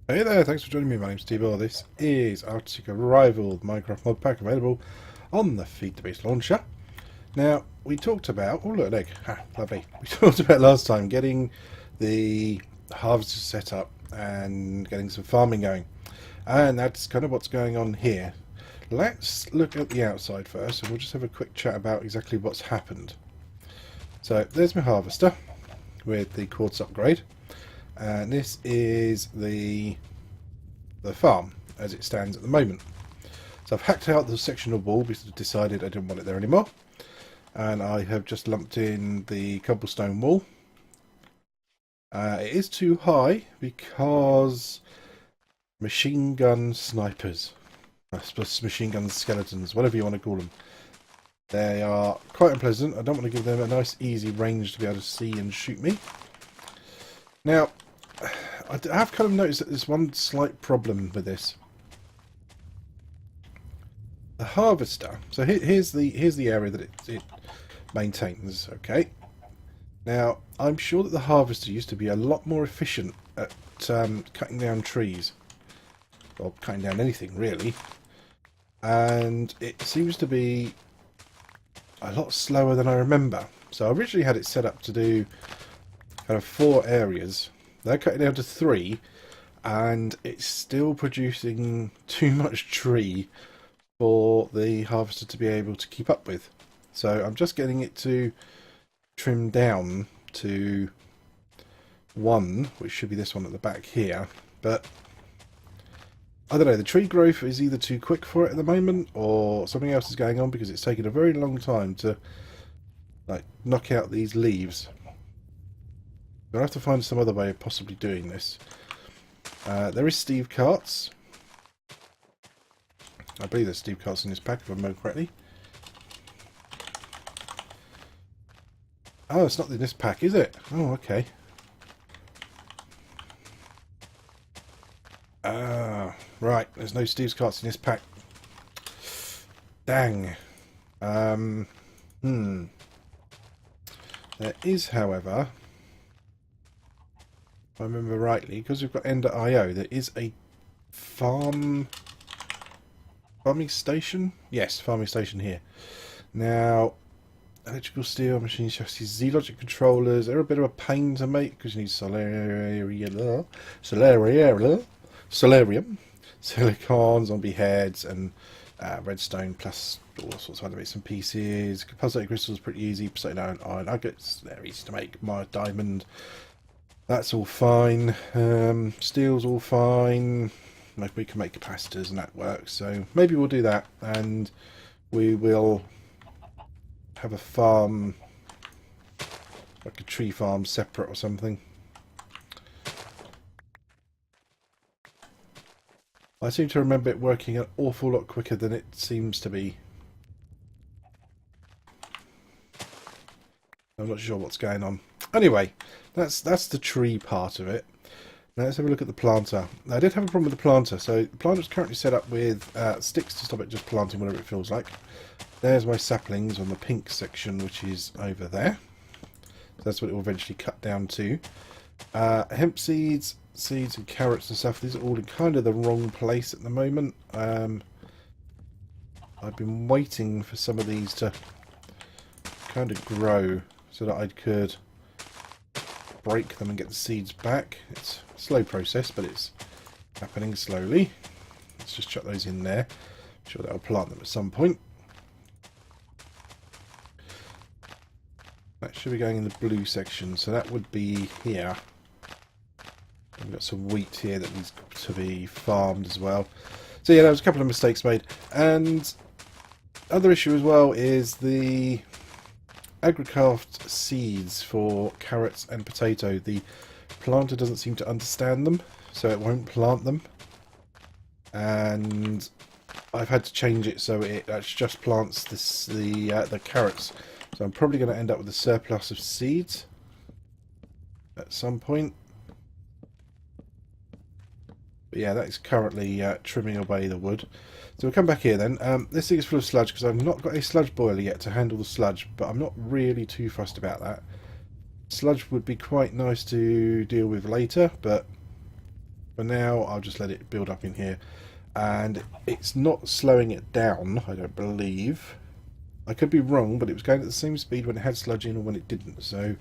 Hey there, thanks for joining me. My name's Teebor. This is arcticarrival, Minecraft mod pack available on the Feed the Beast launcher. Now, we talked about... Oh, look, an egg. Ha, lovely. We talked about last time getting the harvester set up and getting some farming going. And that's kind of what's going on here. Let's look at the outside first, and we'll just have a quick chat about exactly what's happened. So, there's my harvester with the quartz upgrade. And this is the farm as it stands at the moment. So I've hacked out the section of wall because I decided I didn't want it there anymore, and I have just lumped in the cobblestone wall. It is too high because machine gun snipers, I suppose machine gun skeletons, whatever you want to call them, they are quite unpleasant. I don't want to give them a nice easy range to be able to see and shoot me. Now, I have kind of noticed that there's one slight problem with this. The harvester. So here's the area that it maintains. Okay. Now I'm sure that the harvester used to be a lot more efficient at cutting down trees, or cutting down anything really, and it seems to be a lot slower than I remember. So I originally had it set up to do kind of 4 areas. They're cutting down to 3, and it's still producing too much tree for the harvester to be able to keep up with. So I'm just getting it to trim down to 1, which should be this one at the back here. But I don't know, the tree growth is either too quick for it at the moment, or something else is going on, because it's taken a very long time to knock out these leaves. I'll have to find some other way of possibly doing this. There is Steve Carts. I believe there's Steve Carts in this pack, if I remember correctly. Oh, it's not in this pack, is it? Oh, okay. Right. There's no Steve's Carts in this pack. Dang. There is, however, if I remember rightly, because we've got Ender.io, there is a farming station? Yes, farming station here. Now, electrical steel, machine chassis, Z-Logic controllers, they're a bit of a pain to make because you need solarium, silicon, zombie heads, and redstone, plus all sorts of other bits and pieces. Pulsating crystals pretty easy, potassium iron, iron nuggets, they're easy to make. My diamond, that's all fine. Steel's all fine. We can make capacitors and that works, so maybe we'll do that, and we will have a farm, like a tree farm separate or something. I seem to remember it working an awful lot quicker than it seems to be. I'm not sure what's going on. Anyway, that's the tree part of it. Now let's have a look at the planter. Now, I did have a problem with the planter. So the planter is currently set up with sticks to stop it just planting whatever it feels like. There's my saplings on the pink section, which is over there. So that's what it will eventually cut down to. Hemp seeds, and carrots and stuff. These are all in kind of the wrong place at the moment. I've been waiting for some of these to kind of grow so that I could break them and get the seeds back. It's a slow process, but it's happening slowly. Let's just chuck those in there. I'm sure that'll plant them at some point. That should be going in the blue section, so that would be here. We've got some wheat here that needs to be farmed as well. So yeah, there was a couple of mistakes made. And other issue as well is the Agricraft seeds for carrots and potato. The planter doesn't seem to understand them, so it won't plant them. And I've had to change it so it just plants the carrots. So I'm probably going to end up with a surplus of seeds at some point. But yeah, that is currently trimming away the wood. So we'll come back here then. This thing is full of sludge because I've not got a sludge boiler yet to handle the sludge, but I'm not really too fussed about that. Sludge would be quite nice to deal with later, but For now, I'll just let it build up in here. And it's not slowing it down, I don't believe. I could be wrong, but it was going at the same speed when it had sludge in or when it didn't. So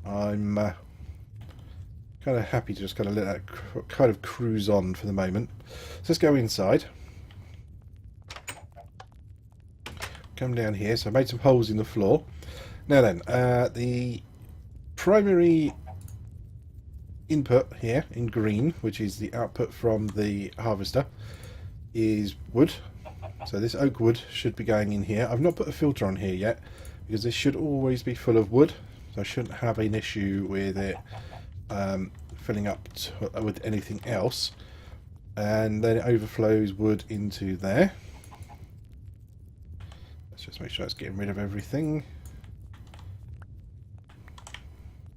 I'm kind of happy to just kind of let that kind of cruise on for the moment. So let's go inside. Come down here. So I made some holes in the floor. Now then, the primary input here in green, which is the output from the harvester, is wood. So this oak wood should be going in here. I've not put a filter on here yet because this should always be full of wood, so I shouldn't have an issue with it filling up with anything else. And then it overflows wood into there. Let's just make sure it's getting rid of everything.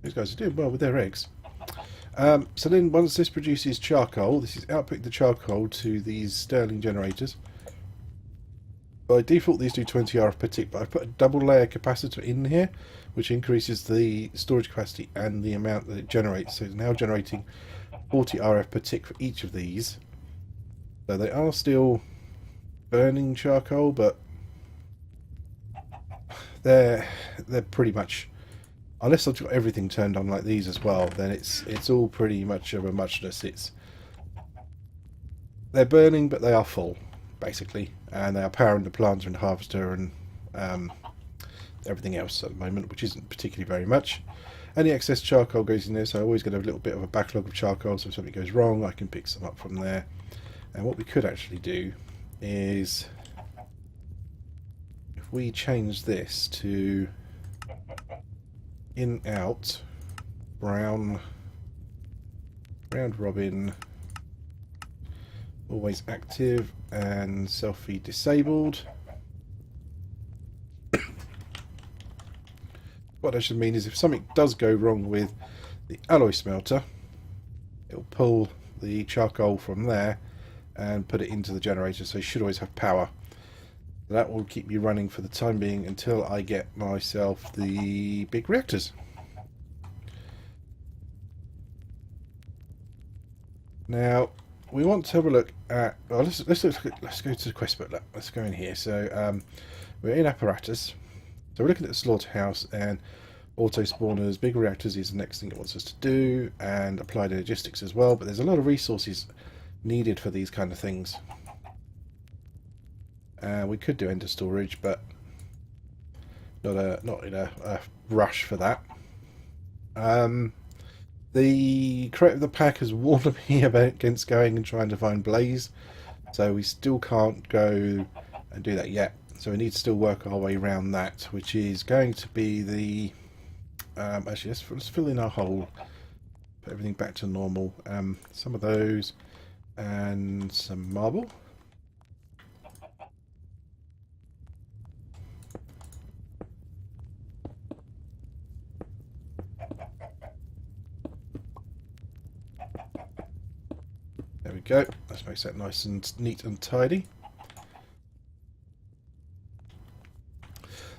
These guys are doing well with their eggs. So then once this produces charcoal, this is outputting the charcoal to these Stirling generators. By default these do 20 RF per tick, but I've put a double layer capacitor in here, which increases the storage capacity and the amount that it generates. So it's now generating 40 RF per tick for each of these. So they are still burning charcoal, but they're pretty much, unless I've got everything turned on like these as well, then it's all pretty much of a muchness. They're burning, but they are full, basically, and they are powering the planter and harvester and everything else at the moment, which isn't particularly very much. Any excess charcoal goes in there, so I always get a little bit of a backlog of charcoal, so if something goes wrong I can pick some up from there. And what we could actually do is, if we change this to in out brown round robin, always active, and self-feed disabled. What that should mean is if something does go wrong with the alloy smelter, it'll pull the charcoal from there and put it into the generator, so you should always have power. That will keep me running for the time being until I get myself the big reactors. Now we want to have a look at, well, let's go to the quest book. Let's go in here. So we're in apparatus. So we're looking at the slaughterhouse, and auto spawners, big reactors is the next thing it wants us to do, and applied logistics as well. But there's a lot of resources needed for these kind of things. We could do ender storage, but not in a rush for that. The creator of the pack has warned me against going and trying to find blaze, so we still can't go and do that yet. So we need to still work our way around that, which is going to be the actually let's fill in our hole, put everything back to normal. Some of those and some marble. There we go. Let's make that nice and neat and tidy.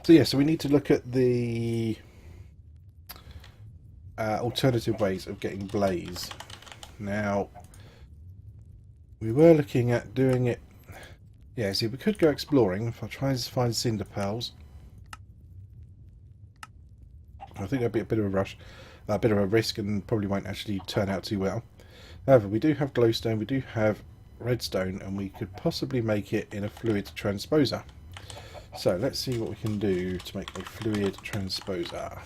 So yeah, so we need to look at the alternative ways of getting blaze. Now, we were looking at doing it. Yeah, see, we could go exploring. If I try to find cinder pearls, I think that'd be a bit of a rush, a bit of a risk, and probably won't actually turn out too well. However, we do have glowstone, we do have redstone, and we could possibly make it in a fluid transposer. So let's see what we can do to make a fluid transposer.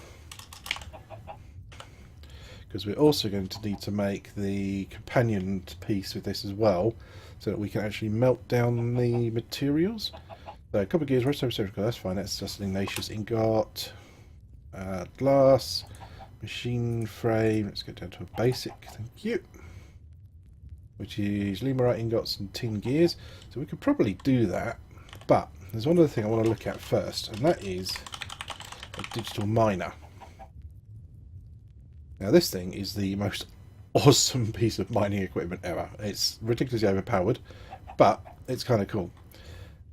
Because we're also going to need to make the companion piece with this as well, so that we can actually melt down the materials. So copper gears, redstone, that's fine, that's just an igneous ingot, glass, machine frame, let's get down to a basic, thank you. Which is limonite ingots and tin gears. So we could probably do that, but there's one other thing I want to look at first, and that is a digital miner. Now this thing is the most awesome piece of mining equipment ever. It's ridiculously overpowered, but it's kind of cool.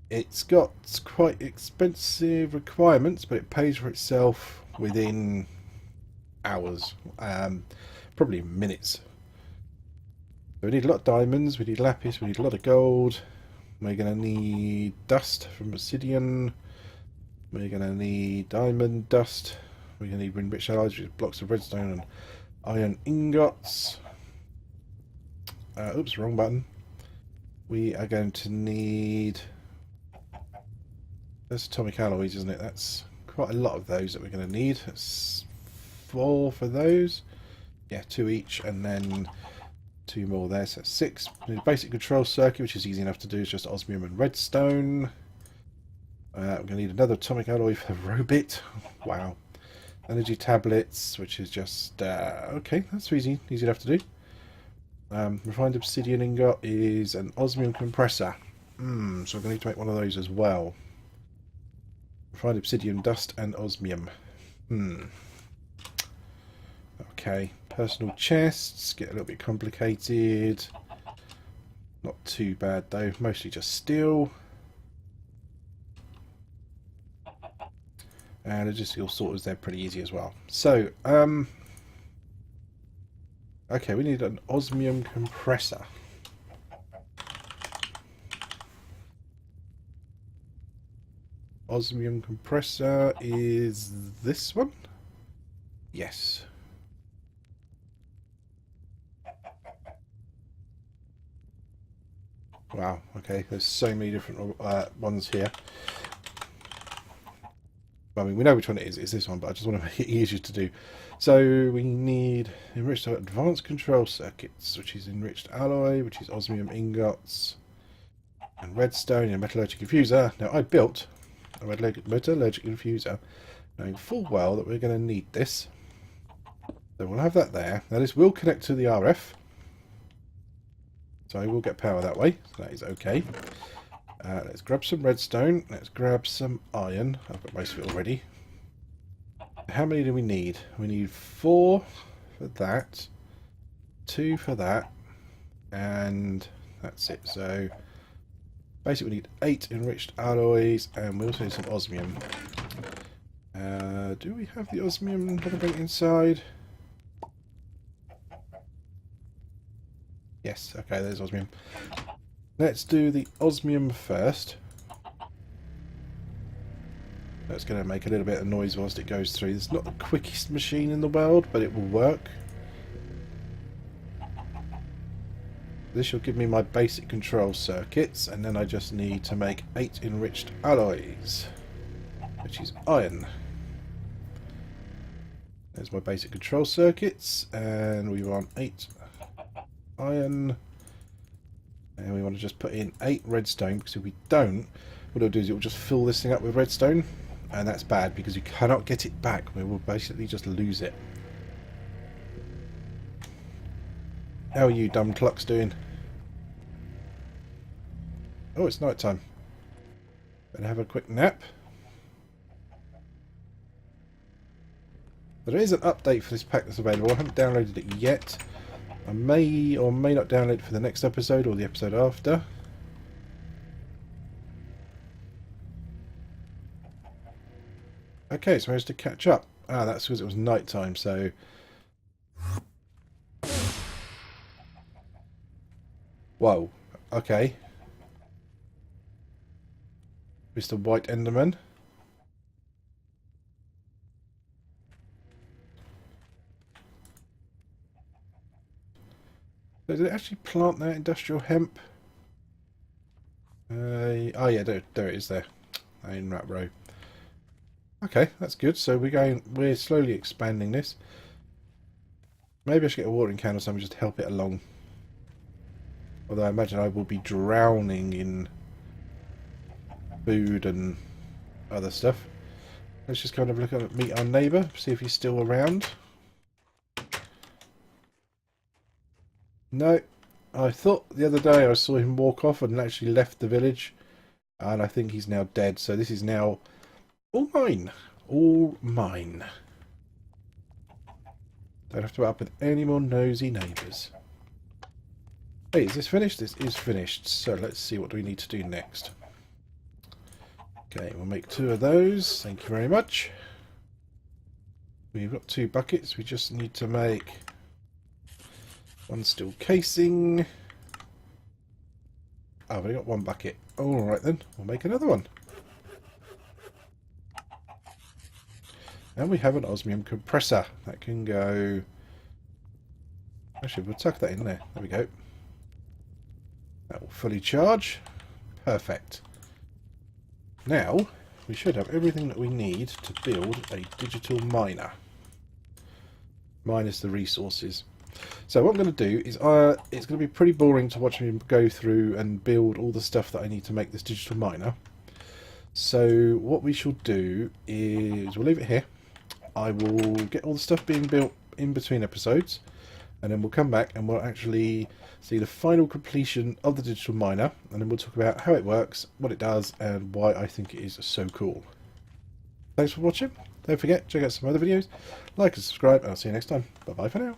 It's got quite expensive requirements, but it pays for itself within hours, probably minutes. So we need a lot of diamonds, we need lapis, we need a lot of gold. We're going to need dust from obsidian. We're going to need diamond dust. We're going to need enriched alloys, which is blocks of redstone and iron ingots. Oops, wrong button. We are going to need... That's atomic alloys, isn't it? That's quite a lot of those that we're going to need. That's 4 for those. Yeah, 2 each, and then 2 more there, so 6. Basic control circuit, which is easy enough to do, is just osmium and redstone. We're going to need another atomic alloy for the robot. Wow. Energy tablets, which is just... okay, that's easy enough to do. Refined obsidian ingot is an osmium compressor. So I'm going to need to make one of those as well. Refined obsidian dust and osmium. Okay, personal chests get a little bit complicated. Not too bad though, mostly just steel. And logistical sorters, they're pretty easy as well. So, okay, we need an osmium compressor. Osmium compressor is this one? Yes. Wow, okay, there's so many different ones here. I mean, we know which one it is. It's this one, but I just want to make it easier to do. So we need enriched advanced control circuits, which is enriched alloy, which is osmium ingots, and redstone and metallurgic infuser. Now, I built a metallurgic infuser, knowing full well that we're going to need this. So we'll have that there. Now, this will connect to the RF. So I will get power that way. So that is okay. Let's grab some redstone. Let's grab some iron. I've got most of it already. How many do we need? We need 4 for that, 2 for that, and that's it. So basically we need 8 enriched alloys, and we also need some osmium. Do we have the osmium inside? Yes, okay, there's osmium. Let's do the osmium first. That's going to make a little bit of noise whilst it goes through. It's not the quickest machine in the world, but it will work. This will give me my basic control circuits, and then I just need to make 8 enriched alloys, which is iron. There's my basic control circuits, and we want 8 iron. And we want to just put in 8 redstone, because if we don't, what it'll do is it will just fill this thing up with redstone, and that's bad because you cannot get it back. We will basically just lose it. How are you dumb clucks doing? Oh, it's night time. Better have a quick nap. There is an update for this pack that's available. I haven't downloaded it yet. I may or may not download it for the next episode or the episode after. Okay, so I managed to catch up. Ah, that's because it was night time, so... Whoa, okay. Mr. White Enderman. So did it actually plant that industrial hemp? Oh yeah, there it is there. In that row. Okay, that's good. So we're slowly expanding this. Maybe I should get a watering can or something just to help it along. Although I imagine I will be drowning in food and other stuff. Let's just kind of meet our neighbour, see if he's still around. No, I thought the other day I saw him walk off and actually left the village, and I think he's now dead. So this is now all mine, all mine. Don't have to put up with any more nosy neighbours. Hey, is this finished? This is finished. So let's see, what do we need to do next? Okay, we'll make 2 of those. Thank you very much. We've got 2 buckets. We just need to make One steel casing. Oh, I've only got one bucket. Alright then, we'll make another one. And we have an osmium compressor. That can go... Actually, we'll tuck that in there. There we go. That will fully charge. Perfect. Now, we should have everything that we need to build a digital miner. Minus the resources. So what I'm going to do is, it's going to be pretty boring to watch me go through and build all the stuff that I need to make this digital miner. So what we shall do is, we'll leave it here. I will get all the stuff being built in between episodes, and then we'll come back and we'll actually see the final completion of the digital miner, and then we'll talk about how it works, what it does, and why I think it is so cool. Thanks for watching. Don't forget, check out some other videos, like and subscribe, and I'll see you next time. Bye bye for now.